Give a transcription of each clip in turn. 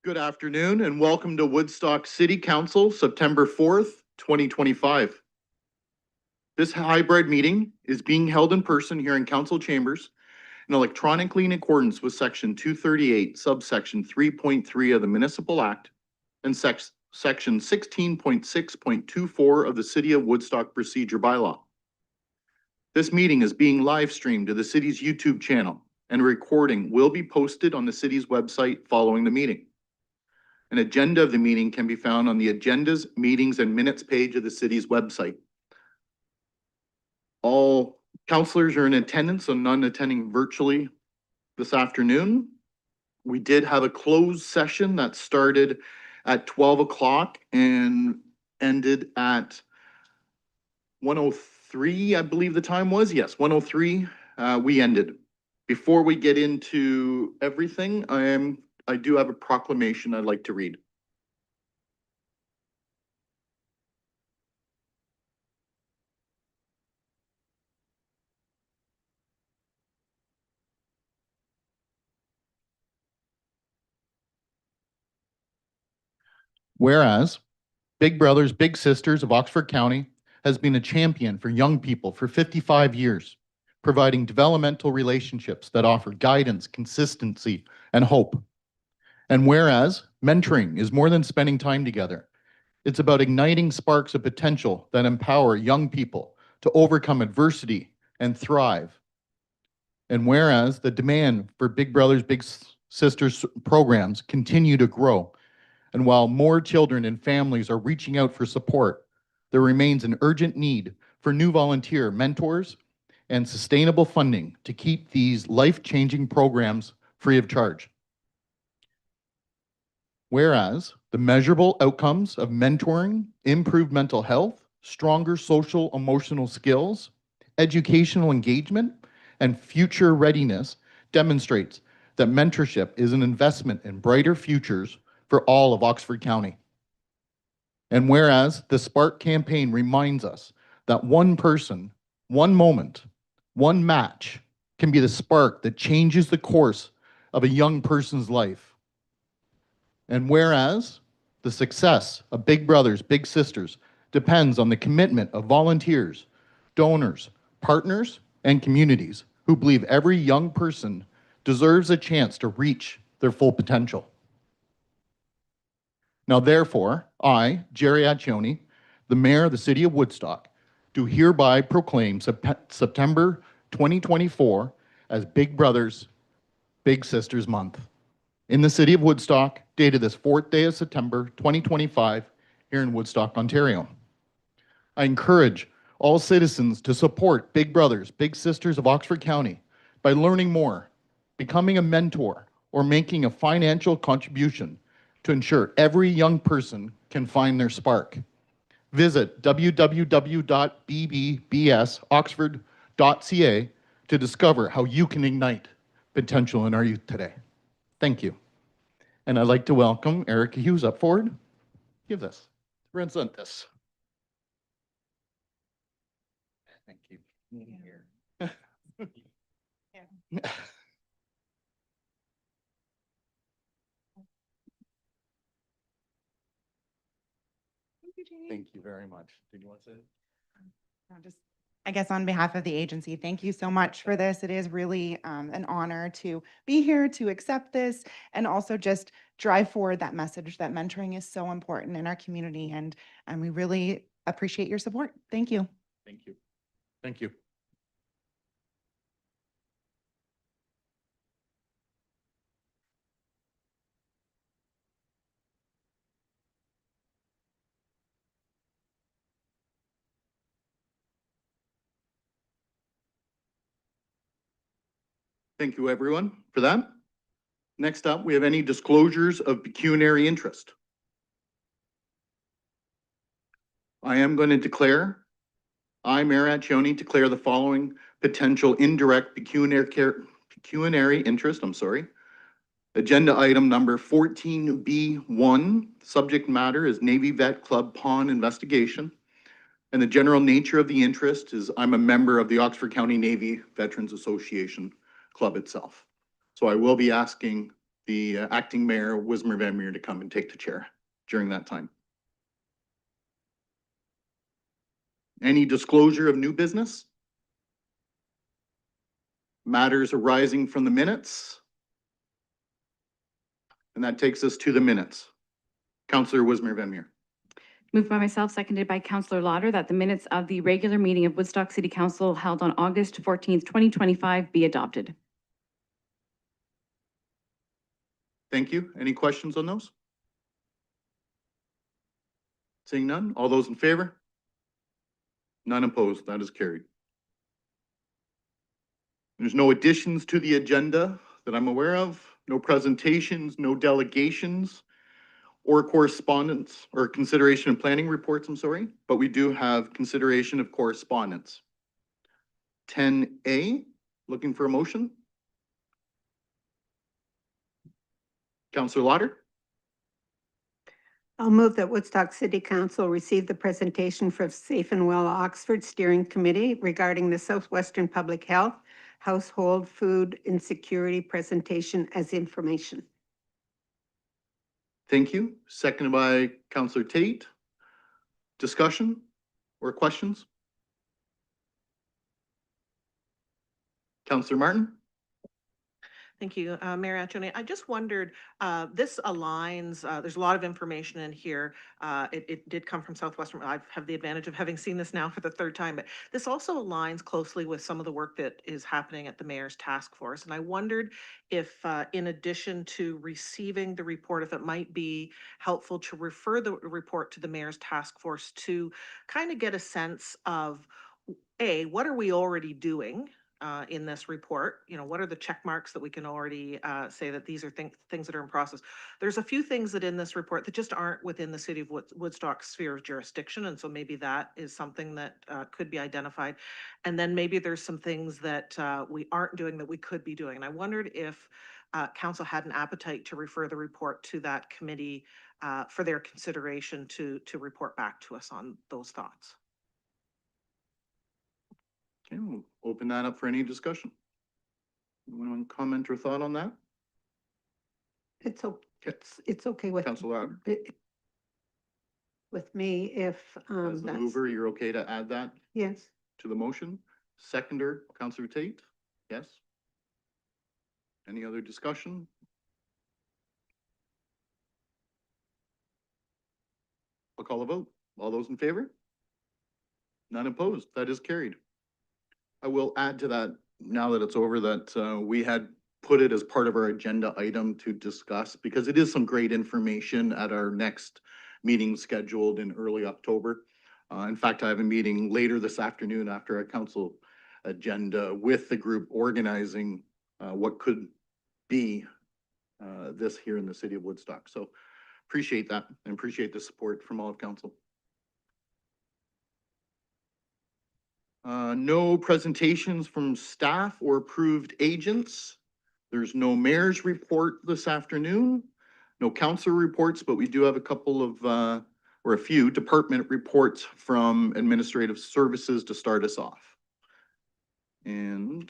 Good afternoon and welcome to Woodstock City Council, September 4th, 2025. This hybrid meeting is being held in person here in council chambers and electronically in accordance with section 238, subsection 3.3 of the Municipal Act and section 16.6.24 of the City of Woodstock Procedure Bylaw. This meeting is being live streamed to the city's YouTube channel, and a recording will be posted on the city's website following the meeting. An agenda of the meeting can be found on the agendas, meetings, and minutes page of the city's website. All councilors are in attendance and none attending virtually this afternoon. We did have a closed session that started at 12 o'clock and ended at 1:03, I believe the time was. Yes, 1:03, we ended. Before we get into everything, I do have a proclamation I'd like to read. Whereas Big Brothers Big Sisters of Oxford County has been a champion for young people for 55 years, providing developmental relationships that offer guidance, consistency, and hope. And whereas mentoring is more than spending time together, it's about igniting sparks of potential that empower young people to overcome adversity and thrive. And whereas the demand for Big Brothers Big Sisters programs continue to grow, and while more children and families are reaching out for support, there remains an urgent need for new volunteer mentors and sustainable funding to keep these life-changing programs free of charge. Whereas the measurable outcomes of mentoring, improved mental health, stronger social emotional skills, educational engagement, and future readiness demonstrates that mentorship is an investment in brighter futures for all of Oxford County. And whereas the Spark campaign reminds us that one person, one moment, one match can be the spark that changes the course of a young person's life. And whereas the success of Big Brothers Big Sisters depends on the commitment of volunteers, donors, partners, and communities who believe every young person deserves a chance to reach their full potential. Now, therefore, I, Jerry Accioni, the Mayor of the City of Woodstock, do hereby proclaim September 2024 as Big Brothers Big Sisters Month in the City of Woodstock, dated this 4th day of September 2025, here in Woodstock, Ontario. I encourage all citizens to support Big Brothers Big Sisters of Oxford County by learning more, becoming a mentor, or making a financial contribution to ensure every young person can find their spark. Visit www.bbbsoxford.ca to discover how you can ignite potential in our youth today. Thank you. And I'd like to welcome Erica Hughes up forward. Give this, present this. Thank you. Here. Yeah. Thank you very much. Did you want to say it? I guess on behalf of the agency, thank you so much for this. It is really an honor to be here, to accept this, and also just drive forward that message that mentoring is so important in our community, and we really appreciate your support. Thank you. Thank you. Thank you. Thank you, everyone, for that. Next up, we have any disclosures of pecuniary interest. I am going to declare, I, Mayor Accioni, declare the following potential indirect pecuniary interest, Agenda item number 14B1, subject matter is Navy Vet Club Pawn investigation. And the general nature of the interest is I'm a member of the Oxford County Navy Veterans Association Club itself. So I will be asking the acting mayor, Wismer Van Meer, to come and take the chair during that time. Any disclosure of new business? Matters arising from the minutes? And that takes us to the minutes. Councillor Wismer Van Meer. Moved by myself, seconded by Councillor Lauder, that the minutes of the regular meeting of Woodstock City Council held on August 14th, 2025 be adopted. Thank you. Any questions on those? Seeing none, all those in favor? None opposed, that is carried. There's no additions to the agenda that I'm aware of, no presentations, no delegations, or correspondence, or consideration of planning reports, I'm sorry, but we do have consideration of correspondence. 10A, looking for a motion? Councillor Lauder? I'll move that Woodstock City Council receive the presentation from Safe and Well Oxford Steering Committee regarding the Southwestern Public Health Household Food Insecurity Presentation as information. Thank you. Seconded by Councillor Tate. Discussion or questions? Councillor Martin? Thank you, Mayor Anthony. I just wondered, this aligns, there's a lot of information in here. It did come from Southwestern. I have the advantage of having seen this now for the third time, but this also aligns closely with some of the work that is happening at the mayor's task force. And I wondered if, in addition to receiving the report, if it might be helpful to refer the report to the mayor's task force to kind of get a sense of, A, what are we already doing in this report? You know, what are the check marks that we can already say that these are things that are in process? There's a few things that in this report that just aren't within the city of Woodstock's sphere of jurisdiction. And so maybe that is something that could be identified. And then maybe there's some things that we aren't doing that we could be doing. And I wondered if council had an appetite to refer the report to that committee for their consideration to report back to us on those thoughts. Okay, we'll open that up for any discussion. Anyone want to comment or thought on that? It's okay with Councillor Lauder, with me if as the that's, mover, you're okay to add that yes. to the motion? Seconder, Councillor Tate? Yes? Any other discussion? I'll call a vote. All those in favor? None opposed. That is carried. I will add to that, now that it's over, that we had put it as part of our agenda item to discuss, because it is some great information at our next meeting scheduled in early October. In fact, I have a meeting later this afternoon after our council agenda with the group organizing what could be this here in the city of Woodstock. So appreciate that and appreciate the support from all of council. No presentations from staff or approved agents. There's no mayor's report this afternoon. No council reports, but we do have a couple of, or a few department reports from administrative services to start us off. And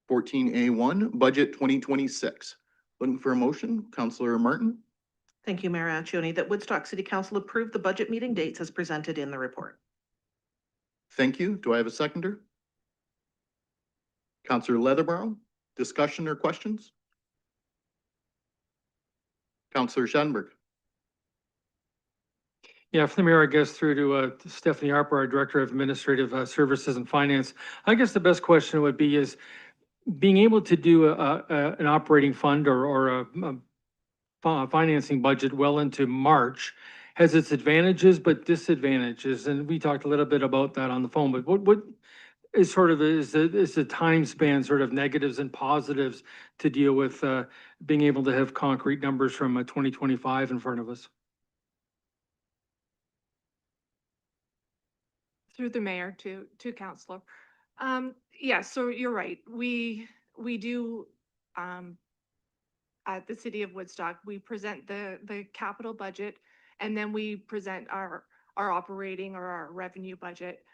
14A1, budget 2026. Looking for a motion, Councillor Martin. Thank you, Mayor Anchioni, that Woodstock City Council approve the budget meeting dates as presented in the report. Thank you. Do I have a seconder? Councillor Leatherborough, discussion or questions? Councillor Schattenberg. Yeah, from the mayor, I guess, through to Stephanie Harper, our Director of Administrative Services and Finance. I guess the best question would be is being able to do an operating fund or a financing budget well into March has its advantages but disadvantages. And we talked a little bit about that on the phone, but what is sort of is the time span sort of negatives and positives to deal with being able to have concrete numbers from 2025 in front of us? Through the mayor to councilor. Yeah, so you're right. We do at the city of Woodstock, we present the capital budget and then we present our operating or our revenue budget.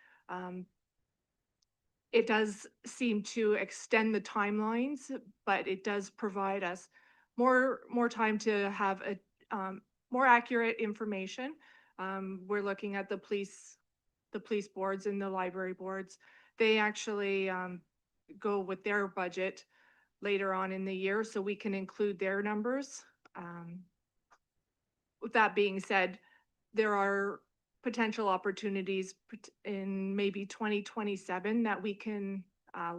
It does seem to extend the timelines, but it does provide us more time to have a, more accurate information. We're looking at the police boards and the library boards. They actually, go with their budget later on in the year, so we can include their numbers. With that being said, there are potential opportunities in maybe 2027 that we can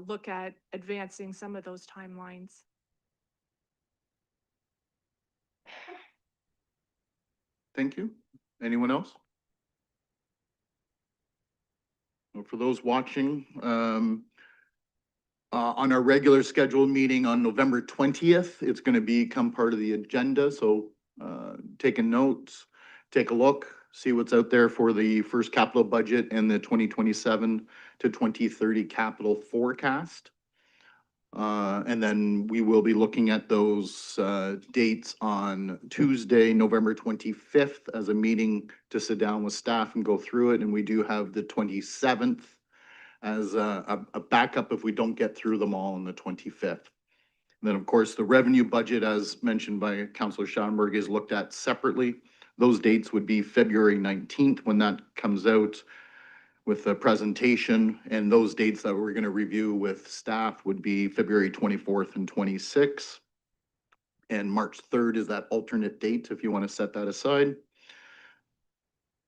look at advancing some of those timelines. Thank you. Anyone else? Well, for those watching, on our regular scheduled meeting on November 20th, it's going to become part of the agenda. So taking notes, take a look, see what's out there for the first capital budget and the 2027 to 2030 capital forecast. And then we will be looking at those dates on Tuesday, November 25th as a meeting to sit down with staff and go through it. And we do have the 27th as a backup if we don't get through them all on the 25th. And then, of course, the revenue budget, as mentioned by Councillor Schallenberg, is looked at separately. Those dates would be February 19th when that comes out with the presentation, and those dates that we're going to review with staff would be February 24th and 26th. And March 3rd is that alternate date if you want to set that aside.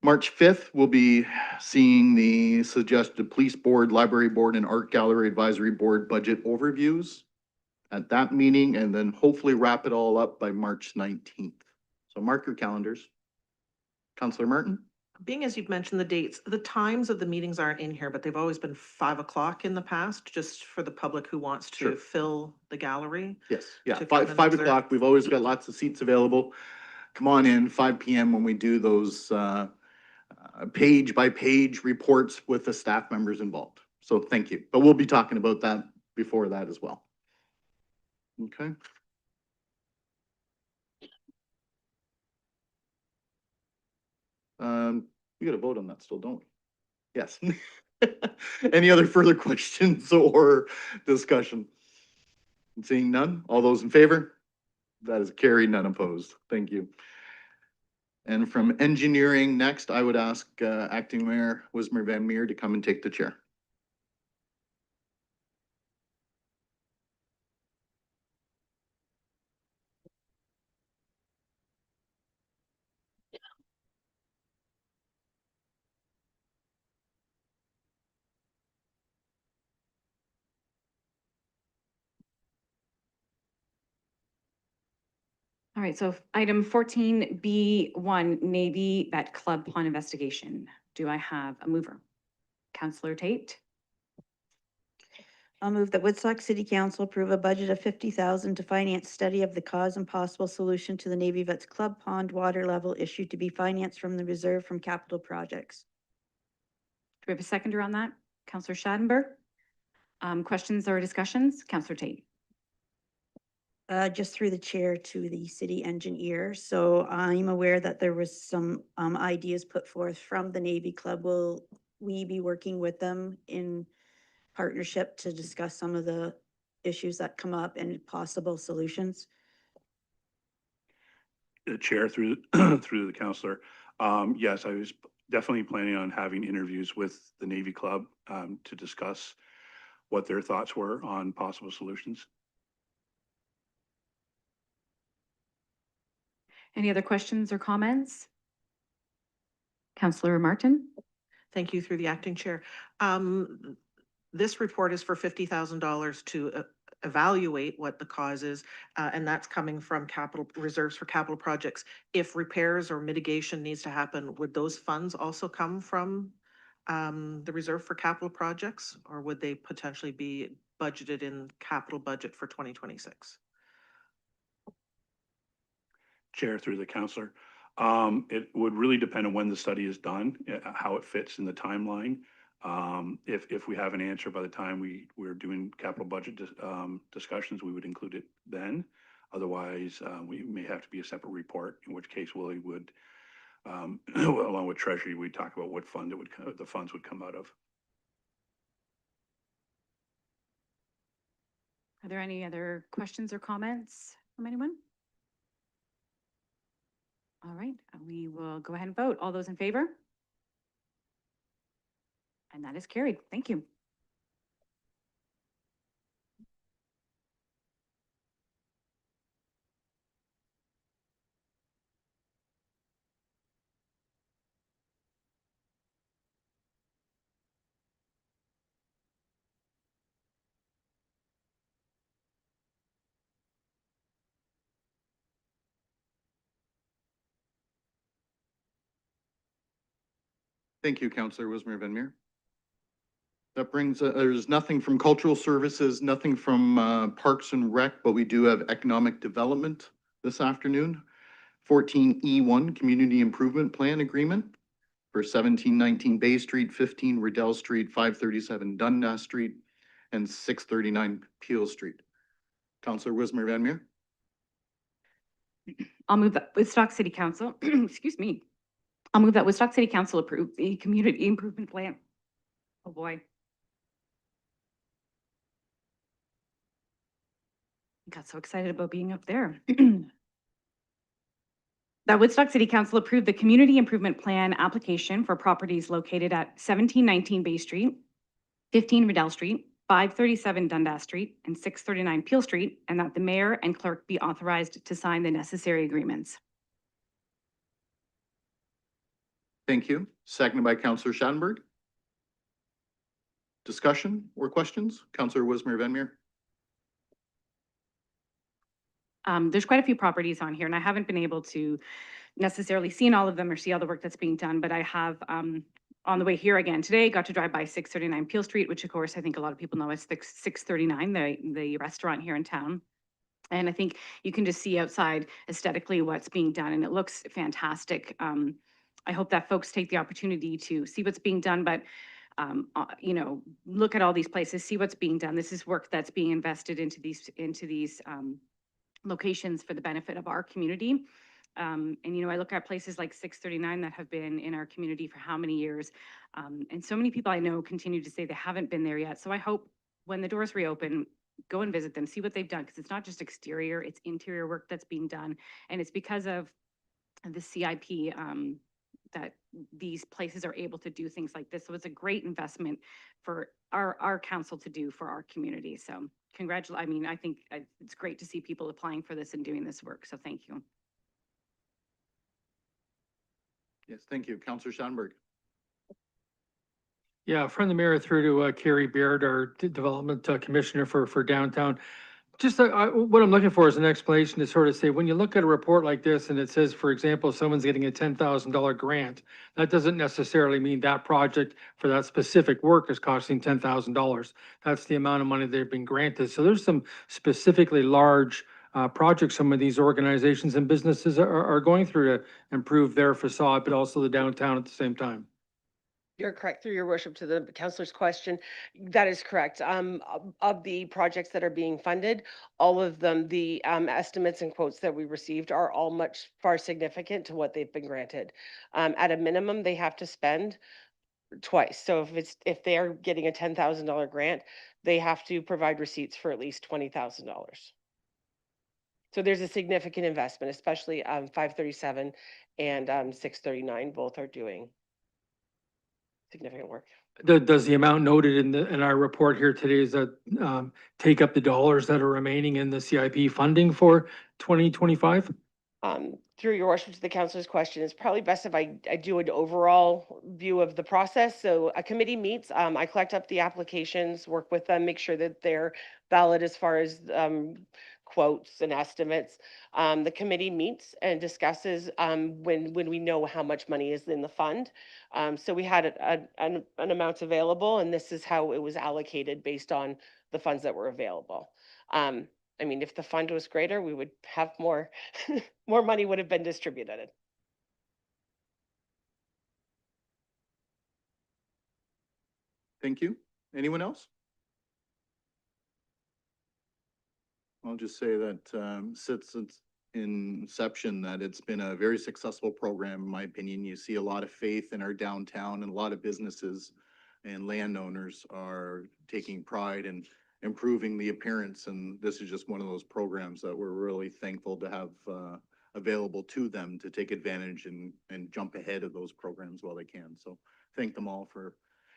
March 5th, we'll be seeing the suggested police board, library board, and art gallery advisory board budget overviews at that meeting, and then hopefully wrap it all up by March 19th. So mark your calendars. Councillor Martin? Being as you've mentioned the dates, the times of the meetings aren't in here, but they've always been 5 o'clock in the past, just for the public who wants to Sure. fill the gallery. Yes, yeah, To come and five observe. o'clock. We've always got lots of seats available. Come on in, 5 PM when we do those page by page reports with the staff members involved. So thank you. But we'll be talking about that before that as well. Okay. We got to vote on that still, don't we? Yes. Any other further questions or discussion? Seeing none, all those in favor? That is carried, none opposed. Thank you. And from engineering next, I would ask Acting Mayor Wismer Van Meer to come and take the chair. All right, so item 14B1, Navy Vet Club Pond investigation. Do I have a mover? Councillor Tate? I'll move that Woodstock City Council approve a budget of $50,000 to finance study of the cause and possible solution to the Navy Vets Club Pond water level issue to be financed from the reserve from capital projects. Do we have a seconder on that? Councillor Schallenberg? Questions or discussions? Councillor Tate? Just through the chair to the city engineer. So I'm aware that there was some ideas put forth from the Navy Club. Will we be working with them in partnership to discuss some of the issues that come up and possible solutions? The chair through through the councillor. Yes, I was definitely planning on having interviews with the Navy Club to discuss what their thoughts were on possible solutions. Any other questions or comments? Councillor Martin? Thank you through the acting chair. This report is for $50,000 to evaluate what the cause is, and that's coming from capital reserves for capital projects. If repairs or mitigation needs to happen, would those funds also come from the reserve for capital projects, or would they potentially be budgeted in capital budget for 2026? Chair through the councillor. It would really depend on when the study is done, how it fits in the timeline. If we have an answer by the time we're doing capital budget discussions, we would include it then. Otherwise, we may have to be a separate report, in which case Willie would, along with Treasury, we'd talk about what fund the funds would come out of. Are there any other questions or comments from anyone? we will go ahead and vote. All those in favor? And that is carried. Thank you. Thank you, Councillor Wismer Van Meer. That brings, there's nothing from Cultural Services, nothing from Parks and Rec, but we do have Economic Development this afternoon. 14E1 Community Improvement Plan Agreement for 1719 Bay Street, 15 Riddell Street, 537 Dundas Street, and 639 Peel Street. Councillor Wismer Van Meer. I'll move that Woodstock City Council, excuse me. I'll move that Woodstock City Council approve the community improvement plan. Oh, boy. Got so excited about being up there. That Woodstock City Council approved the community improvement plan application for properties located at 1719 Bay Street, 15 Riddell Street, 537 Dundas Street, and 639 Peel Street, and that the mayor and clerk be authorized to sign the necessary agreements. Thank you. Seconded by Councillor Schattenberg. Discussion or questions? Councillor Wismer Van Meer. There's quite a few properties on here, and I haven't been able to necessarily see all of them or see all the work that's being done, but I have, on the way here again today, got to drive by 639 Peel Street, which of course I think a lot of people know as 639, the restaurant here in town. And I think you can just see outside aesthetically what's being done, and it looks fantastic. I hope that folks take the opportunity to see what's being done, but you know, look at all these places, see what's being done. This is work that's being invested into these locations for the benefit of our community. And, you know, I look at places like 639 that have been in our community for how many years? And so many people I know continue to say they haven't been there yet. So I hope when the doors reopen, go and visit them, see what they've done, because it's not just exterior, it's interior work that's being done. And it's because of the CIP that these places are able to do things like this. So it's a great investment for our council to do for our community. So I mean, I think it's great to see people applying for this and doing this work. So thank you. Yes, thank you. Councillor Schattenberg. Yeah, from the mayor through to Carrie Baird, our development commissioner for downtown. Just what I'm looking for is an explanation to sort of say, when you look at a report like this and it says, for example, someone's getting a $10,000 grant, that doesn't necessarily mean that project for that specific work is costing $10,000. That's the amount of money they've been granted. So there's some specifically large projects some of these organizations and businesses are going through to improve their facade, but also the downtown at the same time. You're correct, through your worship, to the councillor's question. That is correct. Of the projects that are being funded, all of them, the estimates and quotes that we received are all much far significant to what they've been granted. At a minimum, they have to spend twice. So if they are getting a $10,000 grant, they have to provide receipts for at least $20,000. So there's a significant investment, especially 537 and 639. Both are doing significant work. Does the amount noted in our report here today, is that take up the dollars that are remaining in the CIP funding for 2025? Through your worship, to the councilor's question, it's probably best if I do an overall view of the process. So a committee meets, I collect up the applications, work with them, make sure that they're valid as far as quotes and estimates. The committee meets and discusses when we know how much money is in the fund. So we had an amount available, and this is how it was allocated based on the funds that were available. I mean, if the fund was greater, we would have more, more money would have been distributed. Thank you. Anyone else? I'll just say that since its inception, that it's been a very successful program, in my opinion. You see a lot of faith in our downtown, and a lot of businesses and landowners are taking pride in improving the appearance. And this is just one of those programs that we're really thankful to have available to them to take advantage and jump ahead of those programs while they can. So thank them all for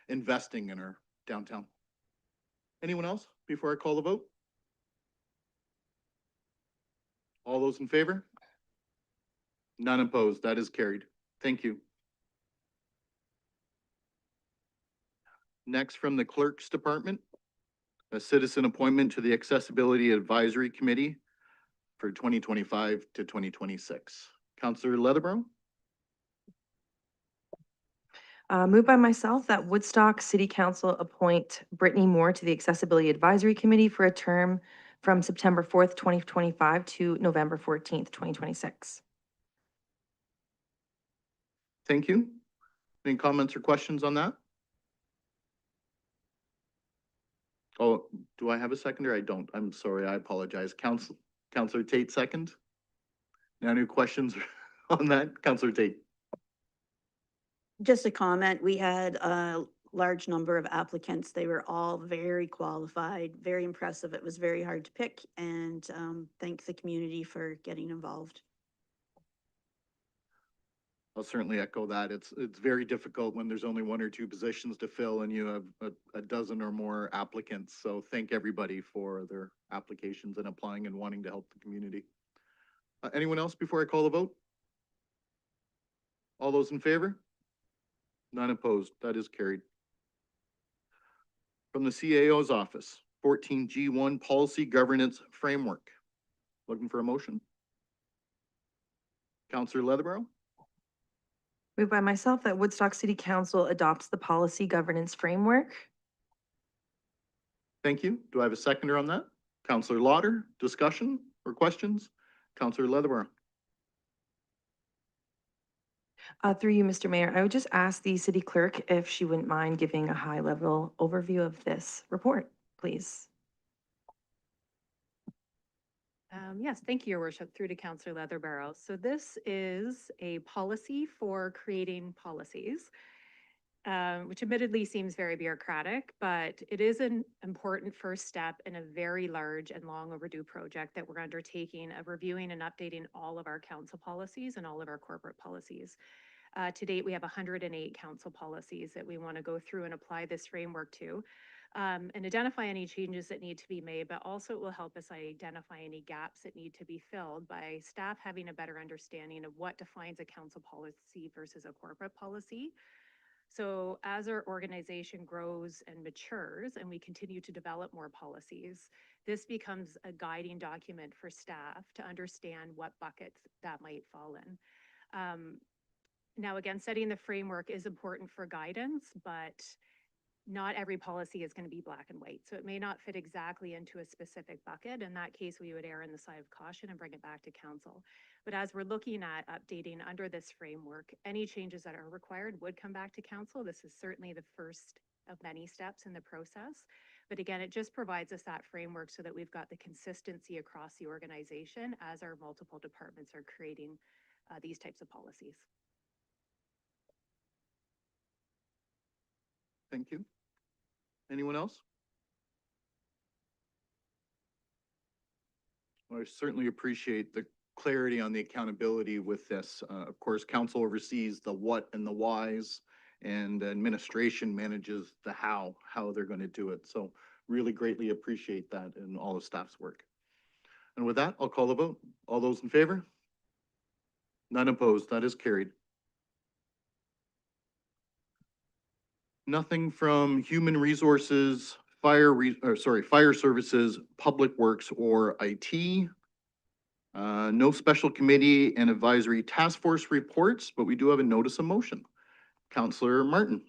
investing in our downtown. Anyone else before I call the vote? All those in favor? None opposed. That is carried. Thank you. Next, from the Clerk's Department, a citizen appointment to the Accessibility Advisory Committee for 2025 to 2026. Councillor Leatherborough? Moved by myself that Woodstock City Council appoint Brittany Moore to the Accessibility Advisory Committee for a term from September 4th, 2025 to November 14th, 2026. Thank you. Any comments or questions on that? Oh, do I have a seconder? I don't. I'm sorry. I apologize. Councillor Tate, second. Now, any questions on that? Councillor Tate. Just a comment, we had a large number of applicants. They were all very qualified, very impressive. It was very hard to pick, and thank the community for getting involved. I'll certainly echo that. It's very difficult when there's only one or two positions to fill and you have a dozen or more applicants. So thank everybody for their applications and applying and wanting to help the community. Anyone else before I call the vote? All those in favor? None opposed. That is carried. From the CAO's office, 14G1 Policy Governance Framework. Looking for a motion? Councillor Leatherborough? Moved by myself that Woodstock City Council adopts the policy governance framework. Thank you. Do I have a seconder on that? Councillor Lauder, discussion or questions? Councillor Leatherborough? Through you, Mr. Mayor, I would just ask the city clerk if she wouldn't mind giving a high-level overview of this report, please. Yes, thank you, Your Worship, through to Councillor Leatherborough. So this is a policy for creating policies, which admittedly seems very bureaucratic, but it is an important first step in a very large and long overdue project that we're undertaking of reviewing and updating all of our council policies and all of our corporate policies. To date, we have 108 council policies that we want to go through and apply this framework to. And identify any changes that need to be made, but also it will help us identify any gaps that need to be filled by staff having a better understanding of what defines a council policy versus a corporate policy. So as our organization grows and matures and we continue to develop more policies, this becomes a guiding document for staff to understand what buckets that might fall in. Now, again, setting the framework is important for guidance, but not every policy is going to be black and white. So it may not fit exactly into a specific bucket. In that case, we would err on the side of caution and bring it back to council. But as we're looking at updating under this framework, any changes that are required would come back to council. This is certainly the first of many steps in the process. But again, it just provides us that framework so that we've got the consistency across the organization as our multiple departments are creating these types of policies. Thank you. Anyone else? Well, I certainly appreciate the clarity on the accountability with this. Of course, council oversees the what and the whys, and administration manages the how they're going to do it. So really greatly appreciate that and all the staff's work. And with that, I'll call the vote. All those in favor? None opposed. That is carried. Nothing from Human Resources, Fire Services, Public Works, or IT. No special committee and advisory task force reports, but we do have a notice of motion. Councillor Martin.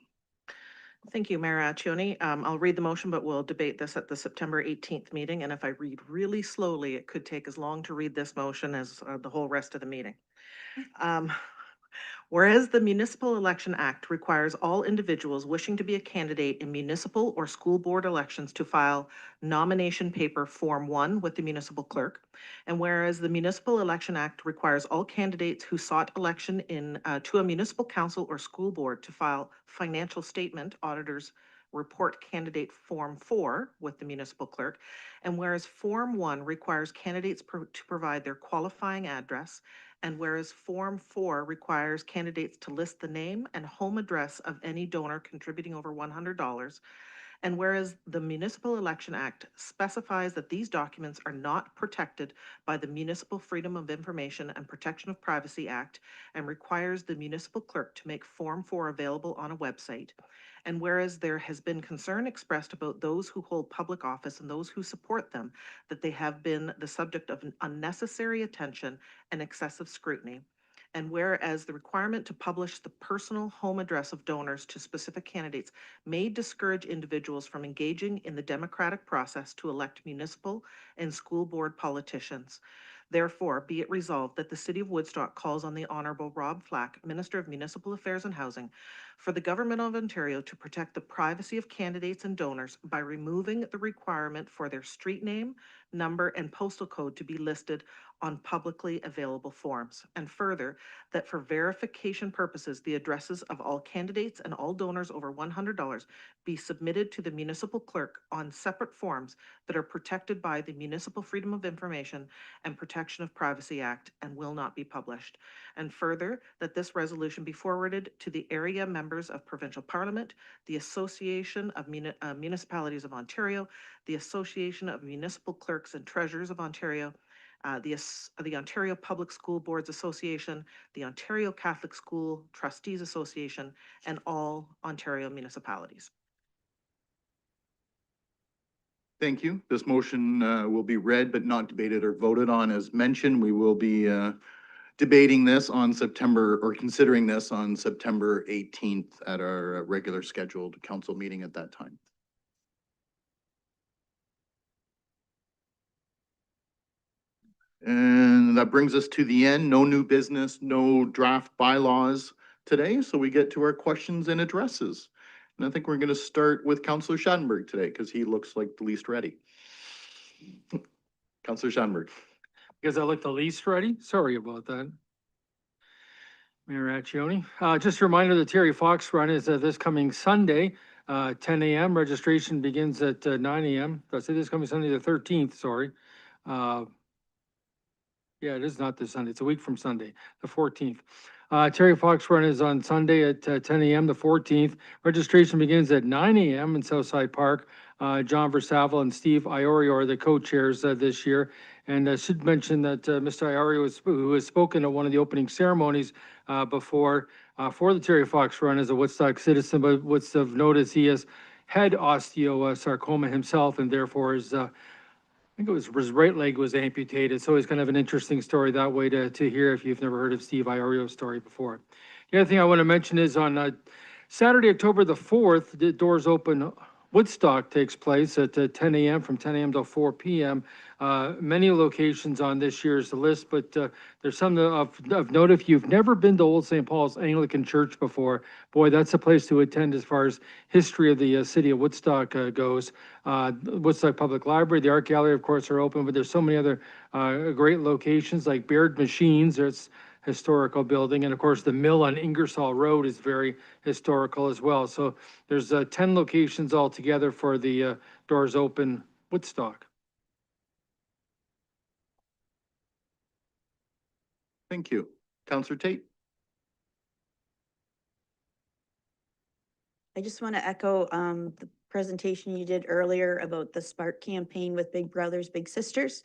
Thank you, Mayor Accioni. I'll read the motion, but we'll debate this at the September 18th meeting. And if I read really slowly, it could take as long to read this motion as the whole rest of the meeting. Whereas the Municipal Election Act requires all individuals wishing to be a candidate in municipal or school board elections to file nomination paper Form 1 with the municipal clerk. And whereas the Municipal Election Act requires all candidates who sought election to a municipal council or school board to file financial statement, auditor's report candidate Form 4 with the municipal clerk. And whereas Form 1 requires candidates to provide their qualifying address, And whereas Form 4 requires candidates to list the name and home address of any donor contributing over $100, and whereas the Municipal Election Act specifies that these documents are not protected by the Municipal Freedom of Information and Protection of Privacy Act and requires the municipal clerk to make Form 4 available on a website, and whereas there has been concern expressed about those who hold public office and those who support them, that they have been the subject of unnecessary attention and excessive scrutiny, and whereas the requirement to publish the personal home address of donors to specific candidates may discourage individuals from engaging in the democratic process to elect municipal and school board politicians. Therefore, be it resolved that the City of Woodstock calls on the Honorable Rob Flack, Minister of Municipal Affairs and Housing, for the Government of Ontario to protect the privacy of candidates and donors by removing the requirement for their street name, number, and postal code to be listed on publicly available forms. And further, that for verification purposes, the addresses of all candidates and all donors over $100 be submitted to the municipal clerk on separate forms that are protected by the Municipal Freedom of Information and Protection of Privacy Act and will not be published. And further, that this resolution be forwarded to the area members of Provincial Parliament, the Association of Municipalities of Ontario, the Association of Municipal Clerks and Treasurers of Ontario, the Ontario Public School Boards Association, the Ontario Catholic School Trustees Association, and all Ontario municipalities. Thank you. This motion will be read but not debated or voted on. As mentioned, we will be debating this on September, or considering this on September 18th at our regular scheduled council meeting at that time. And that brings us to the end. No new business, no draft bylaws today. So we get to our questions and addresses. And I think we're going to start with Councillor Schattenberg today because he looks like the least ready. Councillor Schattenberg. Because I look the least ready. Sorry about that. Mayor Accioni. Just a reminder, the Terry Fox Run is this coming Sunday, 10 a.m. Registration begins at 9 a.m. Did I say this coming Sunday, the 13th, sorry. Yeah, it is not this Sunday. It's a week from Sunday, the 14th. Terry Fox Run is on Sunday at 10 a.m., the 14th. Registration begins at 9 a.m. in Southside Park. John Versavel and Steve Iorio are the co-chairs this year. And I should mention that Mr. Iorio, who has spoken at one of the opening ceremonies before for the Terry Fox Run, is a Woodstock citizen, but what's of note is he has had osteosarcoma himself and therefore is I think it was his right leg was amputated, so it's kind of an interesting story that way to hear if you've never heard of Steve Iorio's story before. The other thing I want to mention is on Saturday, October the 4th, the doors open. Woodstock takes place at 10 a.m. from 10 a.m. to 4 p.m. Many locations on this year's list, but there's some of note. If you've never been to Old St. Paul's Anglican Church before, boy, that's a place to attend as far as history of the city of Woodstock goes. Woodstock Public Library, the Art Gallery, of course, are open, but there's so many other great locations like Baird Machines. There's historical building, and of course the mill on Ingersoll Road is very historical as well. So there's 10 locations altogether for the doors open Woodstock. Thank you. Councillor Tate. I just want to echo the presentation you did earlier about the Spark campaign with Big Brothers Big Sisters.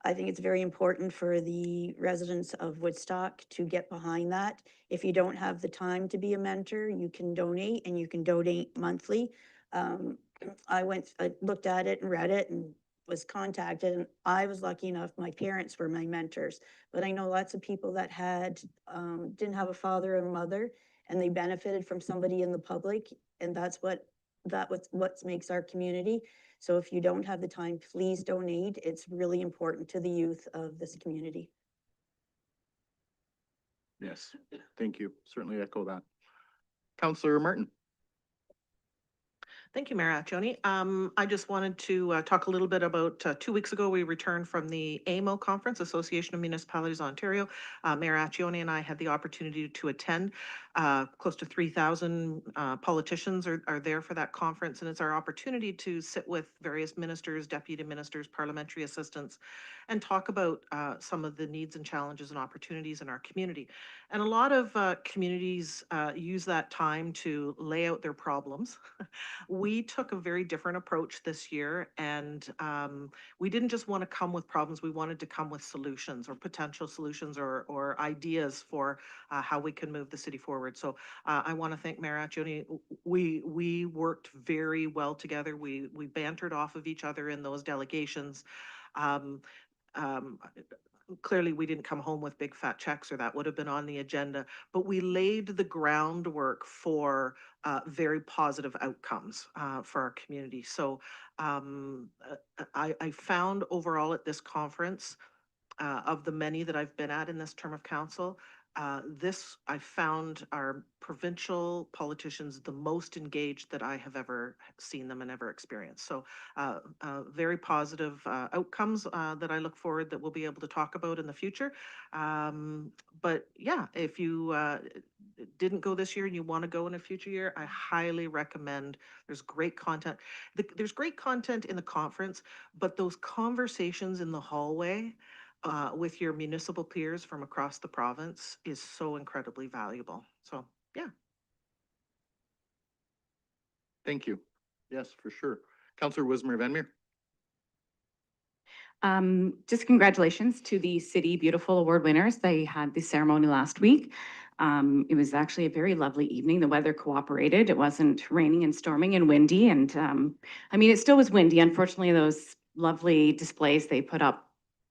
I think it's very important for the residents of Woodstock to get behind that. If you don't have the time to be a mentor, you can donate, and you can donate monthly. I looked at it and read it and was contacted, and I was lucky enough, my parents were my mentors, but I know lots of people that didn't have a father or mother, and they benefited from somebody in the public, and that's what makes our community. So if you don't have the time, please donate. It's really important to the youth of this community. Yes, thank you. Certainly echo that. Councillor Martin. Thank you, Mayor Accioni. I just wanted to talk a little bit about 2 weeks ago, we returned from the AMO Conference, Association of Municipalities Ontario. Mayor Accioni and I had the opportunity to attend. Close to 3,000 politicians are there for that conference, and it's our opportunity to sit with various ministers, deputy ministers, parliamentary assistants, and talk about some of the needs and challenges and opportunities in our community. And a lot of communities use that time to lay out their problems. We took a very different approach this year, and we didn't just want to come with problems, we wanted to come with solutions or potential solutions or ideas for how we can move the city forward. So I want to thank Mayor Accioni. We worked very well together. We bantered off of each other in those delegations. Um, um, Clearly, we didn't come home with big fat checks, or that would have been on the agenda, but we laid the groundwork for very positive outcomes for our community. So I found overall at this conference, of the many that I've been at in this term of council, this I found our provincial politicians the most engaged that I have ever seen them and ever experienced. So very positive outcomes that I look forward that we'll be able to talk about in the future. But yeah, if you didn't go this year and you want to go in a future year, I highly recommend. There's great content. There's great content in the conference, but those conversations in the hallway with your municipal peers from across the province is so incredibly valuable. So, yeah. Thank you. Yes, for sure. Councillor Wismer Van Meer. Just congratulations to the City Beautiful Award winners. They had the ceremony last week. It was actually a very lovely evening. The weather cooperated. It wasn't raining and storming and windy. And I mean, it still was windy. Unfortunately, those lovely displays they put up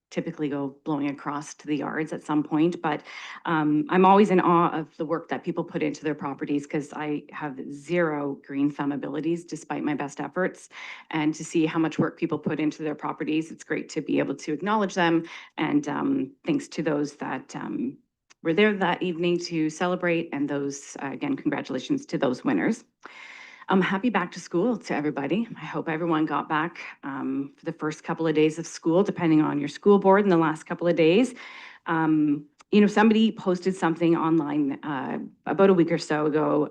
typically go blowing across to the yards at some point. But I'm always in awe of the work that people put into their properties because I have zero green thumb abilities despite my best efforts. And to see how much work people put into their properties, it's great to be able to acknowledge them. And thanks to those that were there that evening to celebrate. And those, again, congratulations to those winners. Happy back to school to everybody. I hope everyone got back for the first couple of days of school, depending on your school board in the last couple of days. You know, somebody posted something online about a week or so ago,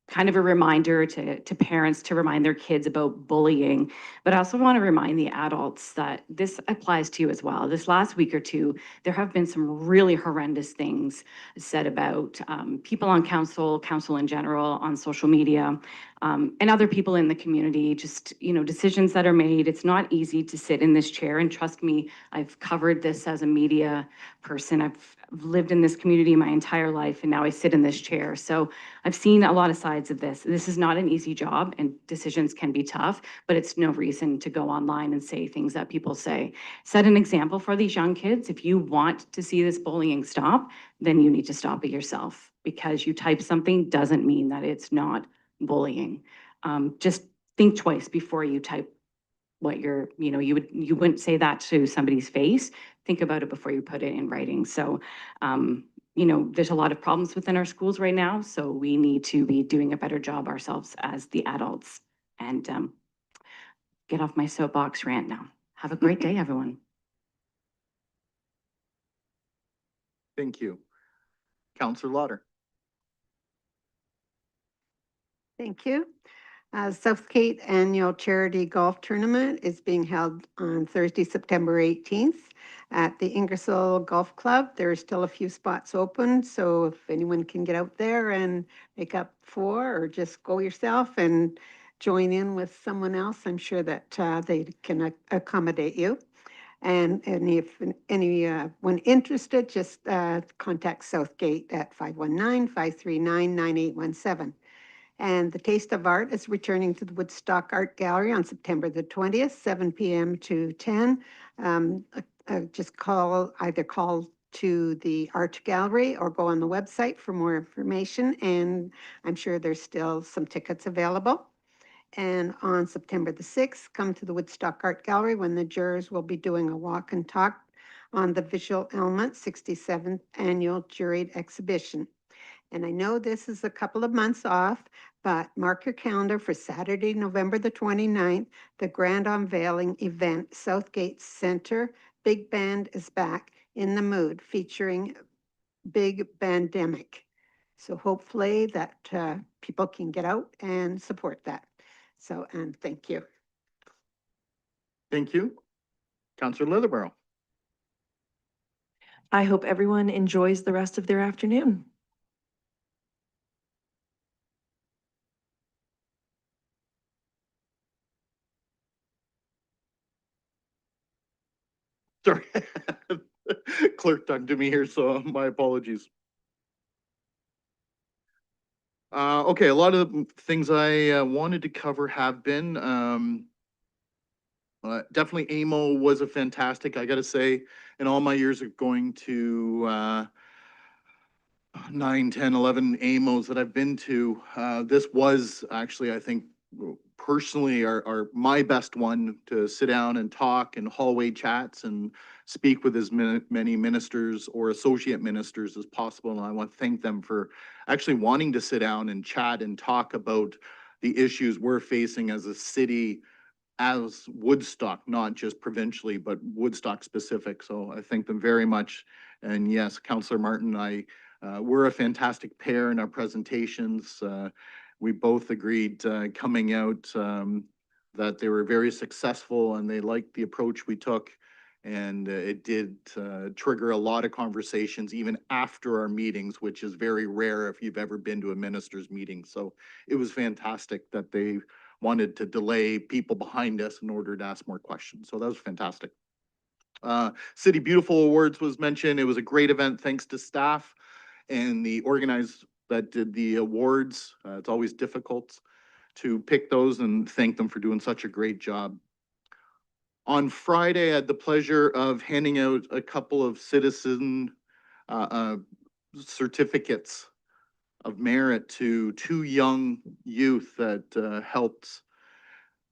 kind of a reminder to parents to remind their kids about bullying. But I also want to remind the adults that this applies to you as well. This last week or two, there have been some really horrendous things said about people on council in general, on social media, and other people in the community, just, you know, decisions that are made. It's not easy to sit in this chair, and trust me, I've covered this as a media person. I've lived in this community my entire life, and now I sit in this chair. So I've seen a lot of sides of this. This is not an easy job, and decisions can be tough, but it's no reason to go online and say things that people say. Set an example for these young kids. If you want to see this bullying stop, then you need to stop it yourself. Because you type something doesn't mean that it's not bullying. Just think twice before you type what you're, you know, you wouldn't say that to somebody's face. Think about it before you put it in writing. So, you know, there's a lot of problems within our schools right now, so we need to be doing a better job ourselves as the adults. And get off my soapbox rant now. Have a great day, everyone. Thank you. Councillor Lauder. Thank you. Southgate Annual Charity Golf Tournament is being held on Thursday, September 18th at the Ingersoll Golf Club. There are still a few spots open, so if anyone can get out there and make up for, or just go yourself and join in with someone else, I'm sure that they can accommodate you. And if anyone interested, just contact Southgate at 519-539-9817. And the Taste of Art is returning to the Woodstock Art Gallery on September the 20th, 7 p.m. to 10. Just either call to the art gallery or go on the website for more information. And I'm sure there's still some tickets available. And on September the 6th, come to the Woodstock Art Gallery when the jurors will be doing a walk and talk on the Visual Element 67th Annual Juried Exhibition. And I know this is a couple of months off, but mark your calendar for Saturday, November the 29th, the grand unveiling event, Southgate Center. Big Band is back in the mood, featuring Big Bandemic. So hopefully that people can get out and support that. So, and thank you. Thank you. Counselor Leatherborough. I hope everyone enjoys the rest of their afternoon. Sorry. Clerk talking to me here, so my apologies. Okay, a lot of the things I wanted to cover have been. Definitely AMO was a fantastic, I gotta say, in all my years of going to 9, 10, 11 AMOs that I've been to, this was actually, I think, personally, my best one to sit down and talk and hallway chats and speak with as many ministers or associate ministers as possible. And I want to thank them for actually wanting to sit down and chat and talk about the issues we're facing as a city, as Woodstock, not just provincially, but Woodstock specific. So I thank them very much. And yes, Councillor Martin, we're a fantastic pair in our presentations. We both agreed coming out that they were very successful and they liked the approach we took. And it did trigger a lot of conversations even after our meetings, which is very rare if you've ever been to a minister's meeting. So it was fantastic that they wanted to delay people behind us in order to ask more questions. So that was fantastic. City Beautiful Awards was mentioned. It was a great event thanks to staff and the organizers that did the awards. It's always difficult to pick those and thank them for doing such a great job. On Friday, I had the pleasure of handing out a couple of citizen certificates of merit to two young youth that helped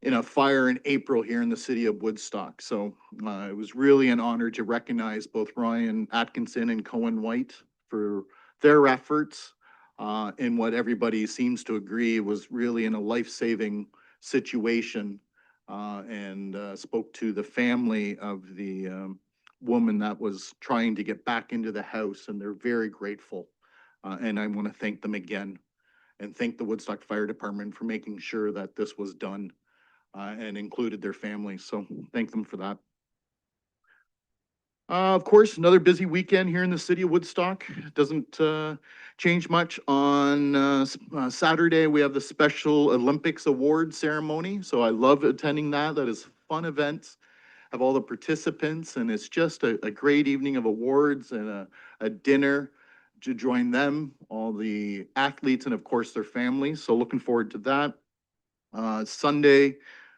in a fire in April here in the city of Woodstock. So it was really an honor to recognize both Ryan Atkinson and Cohen White for their efforts in what everybody seems to agree was really in a life-saving situation, and spoke to the family of the woman that was trying to get back into the house, and they're very grateful. And I want to thank them again and thank the Woodstock Fire Department for making sure that this was done and included their families. So thank them for that. Of course, another busy weekend here in the city of Woodstock. It doesn't change much. On Saturday, we have the Special Olympics Award ceremony. So I love attending that. That is a fun event. Have all the participants, and it's just a great evening of awards and a dinner to join them, all the athletes, and of course their families. So looking forward to that. Sunday,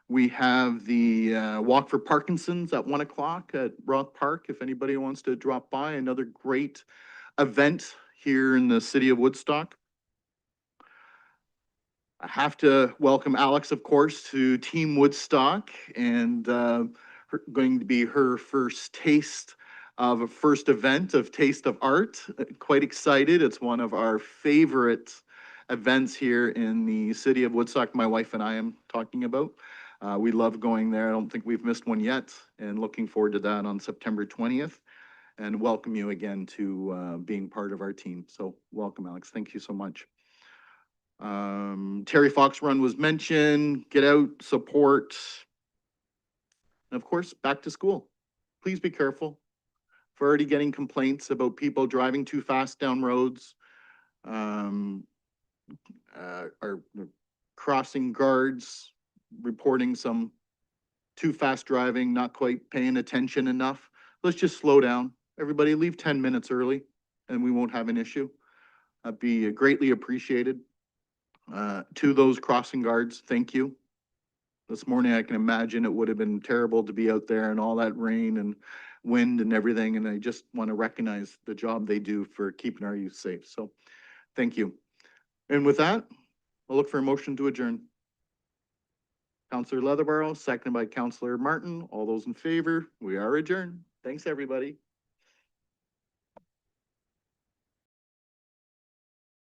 we have the Walk for Parkinson's at 1 o'clock at Roth Park. If anybody wants to drop by, another great event here in the city of Woodstock. I have to welcome Alex, of course, to Team Woodstock, and going to be her first taste of a first event of Taste of Art. Quite excited. It's one of our favorite events here in the city of Woodstock. My wife and I am talking about. We love going there. I don't think we've missed one yet, and looking forward to that on September 20th. And welcome you again to being part of our team. So welcome, Alex. Thank you so much. Terry Fox Run was mentioned. Get out, support. And of course, back to school. Please be careful. We're already getting complaints about people driving too fast down roads. Our crossing guards reporting some too fast driving, not quite paying attention enough. Let's just slow down. Everybody leave 10 minutes early and we won't have an issue. That'd be greatly appreciated. To those crossing guards, thank you. This morning, I can imagine it would have been terrible to be out there and all that rain and wind and everything. And I just want to recognize the job they do for keeping our youth safe. So thank you. And with that, I'll look for a motion to adjourn. Councillor Leatherborough, seconded by Councillor Martin. All those in favor, we are adjourned. Thanks, everybody.